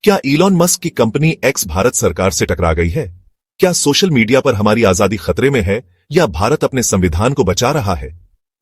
क्या Elon Musk की company x Bharat सरकार से टकरा गई है? क्या सोशल मीडिया पर हमारी आजादी खतरे में है या भारत अपने संविधान को बचा रहा है?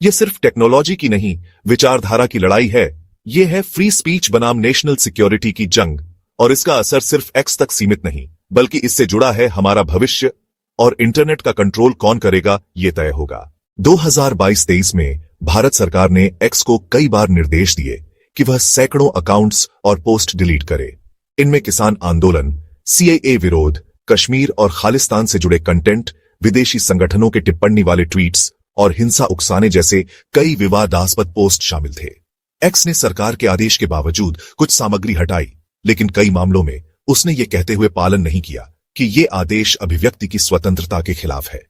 यह सिर्फ टेक्नोलॉजी की नहीं, विचारधारा की लड़ाई है। यह है फ्री स्पीच बनाम नेशनल सिक्योरिटी की जंग, और इसका असर सिर्फ एक्स तक सीमित नहीं, बल्कि इससे जुड़ा है हमारा भविष्य। और इंटरनेट का कंट्रोल कौन करेगा, यह तय होगा। 2022-23 में भारत सरकार ने एक्स को कई बार निर्देश दिए कि वह सैकड़ों अकाउंट्स और पोस्ट डिलीट करे। इनमें किसान आंदोलन, सीएए विरोध, कश्मीर और खालिस्तान से जुड़े कंटेंट, विदेशी संगठनों के टिप्पणी वाले ट्वीट्स और हिंसा उकसाने जैसे कई विवादास्पद पोस्ट शामिल थे। एक्स ने सरकार के आदेश के बावजूद कुछ सामग्री हटाई, लेकिन कई मामलों में उसने ये कहते हुए पालन नहीं किया कि ये आदेश अभिव्यक्ति की स्वतंत्रता के खिलाफ है।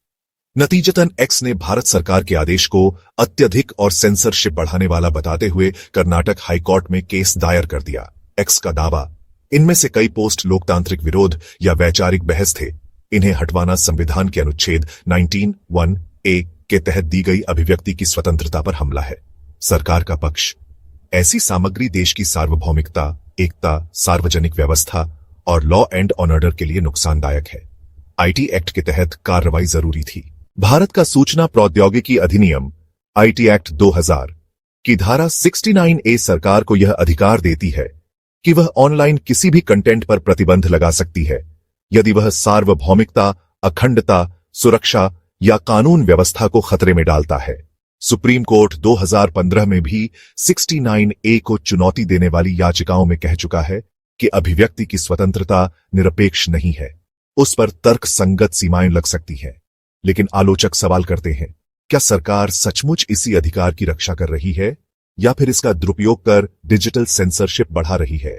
नतीजतन एक्स ने भारत सरकार के आदेश को अत्यधिक और सेंसरशिप बढ़ाने वाला बताते हुए कर्नाटक हाईकोर्ट में केस दायर कर दिया। एक्स का दावा, इनमें से कई पोस्ट लोकतांत्रिक विरोध या वैचारिक बहस थे। इन्हें हटवाना संविधान के अनुच्छेद 19(1)(a) के तहत दी गई अभिव्यक्ति की स्वतंत्रता पर हमला है। सरकार का पक्ष, ऐसी सामग्री देश की सार्वभौमिकता, एकता, सार्वजनिक व्यवस्था और लॉ एंड ऑर्डर के लिए नुकसानदायक है। आईटी एक्ट के तहत कार्रवाई जरूरी थी। भारत का सूचना प्रौद्योगिकी अधिनियम आईटी एक्ट 2000 की धारा 69A सरकार को यह अधिकार देती है कि वह ऑनलाइन किसी भी कंटेंट पर प्रतिबंध लगा सकती है यदि वह सार्वभौमिकता, अखंडता, सुरक्षा या कानून व्यवस्था को खतरे में डालता है। सुप्रीम कोर्ट 2015 में भी 69A को चुनौती देने वाली याचिकाओं में कह चुका है कि अभिव्यक्ति की स्वतंत्रता निरपेक्ष नहीं है, उस पर तर्कसंगत सीमाएं लग सकती हैं। लेकिन आलोचक सवाल करते हैं, क्या सरकार सचमुच इसी अधिकार की रक्षा कर रही है या फिर इसका दुरुपयोग कर डिजिटल सेंसरशिप बढ़ा रही है?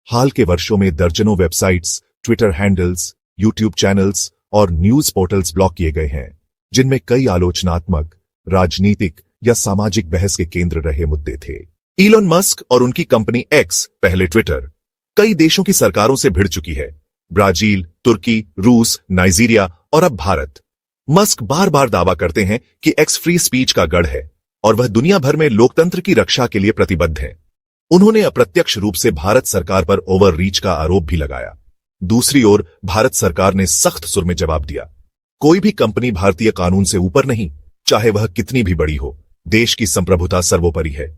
हाल के वर्षों में दर्जनों websites, Twitter handles, YouTube channels और न्यूज पोर्टल्स ब्लॉक किए गए हैं, जिनमें कई आलोचनात्मक, राजनीतिक या सामाजिक बहस के केंद्र रहे मुद्दे थे। इलॉन मस्क और उनकी कंपनी एक्स, पहले ट्विटर, कई देशों की सरकारों से भिड़ चुकी है। ब्राजील, तुर्की, रूस, नाइजीरिया और अब भारत। मस्क बार बार दावा करते हैं कि एक्स फ्री स्पीच का गढ़ है और वह दुनिया भर में लोकतंत्र की रक्षा के लिए प्रतिबद्ध है। उन्होंने अप्रत्यक्ष रूप से भारत सरकार पर ओवर रीच का आरोप भी लगाया। दूसरी ओर भारत सरकार ने सख्त सुर में जवाब दिया, कोई भी कंपनी भारतीय कानून से ऊपर नहीं, चाहे वह कितनी भी बड़ी हो। देश की संप्रभुता सर्वोपरि है।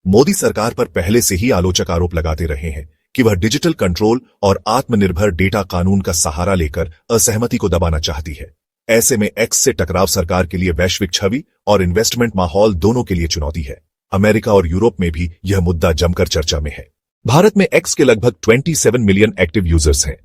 मोदी सरकार पर पहले से ही आलोचक आरोप लगाते रहे हैं कि वह डिजिटल कंट्रोल और आत्मनिर्भर डेटा कानून का सहारा लेकर असहमति को दबाना चाहती है। ऐसे में एक्स से टकराव सरकार के लिए वैश्विक छवि और इन्वेस्टमेंट माहौल दोनों के लिए चुनौती है। अमेरिका और यूरोप में भी यह मुद्दा जमकर चर्चा में है। भारत में एक्स के लगभग 27 मिलियन एक्टिव यूजर्स हैं,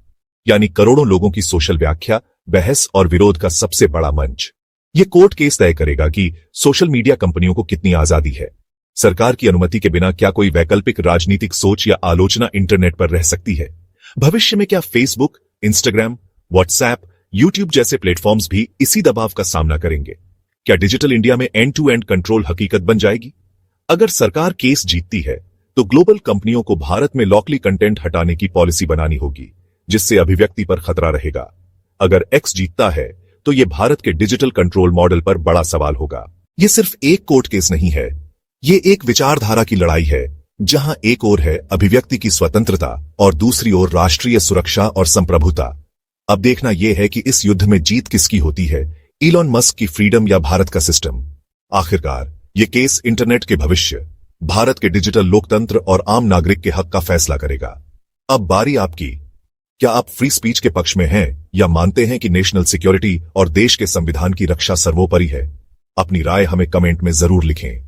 यानी करोड़ों लोगों की सोशल व्याख्या, बहस और विरोध का सबसे बड़ा मंच। यह कोर्ट केस तय करेगा कि सोशल मीडिया कंपनियों को कितनी आजादी है। सरकार की अनुमति के बिना क्या कोई वैकल्पिक राजनीतिक सोच या आलोचना इंटरनेट पर रह सकती है? भविष्य में क्या फेसबुक, इंस्टाग्राम, व्हाट्सएप, यूट्यूब जैसे प्लेटफॉर्म्स भी इसी दबाव का सामना करेंगे? क्या डिजिटल इंडिया में एंड टू एंड कंट्रोल हकीकत बन जाएगी? अगर सरकार केस जीतती है तो ग्लोबल कंपनियों को भारत में लोकली कंटेंट हटाने की पॉलिसी बनानी होगी, जिससे अभिव्यक्ति पर खतरा रहेगा। अगर एक्स जीतता है तो यह भारत के डिजिटल कंट्रोल मॉडल पर बड़ा सवाल होगा। यह सिर्फ एक कोर्ट केस नहीं है, ये एक विचारधारा की लड़ाई है, जहां एक ओर है अभिव्यक्ति की स्वतंत्रता और दूसरी ओर राष्ट्रीय सुरक्षा और संप्रभुता। अब देखना यह है कि इस युद्ध में जीत किसकी होती है, इलॉन मस्क की फ्रीडम या भारत का सिस्टम। आखिरकार यह केस इंटरनेट के भविष्य, भारत के डिजिटल लोकतंत्र और आम नागरिक के हक का फैसला करेगा। अब बारी आपकी। क्या आप फ्री स्पीच के पक्ष में हैं या मानते हैं कि नेशनल सिक्योरिटी और देश के संविधान की रक्षा सर्वोपरि है? अपनी राय हमें कमेंट में जरूर लिखें।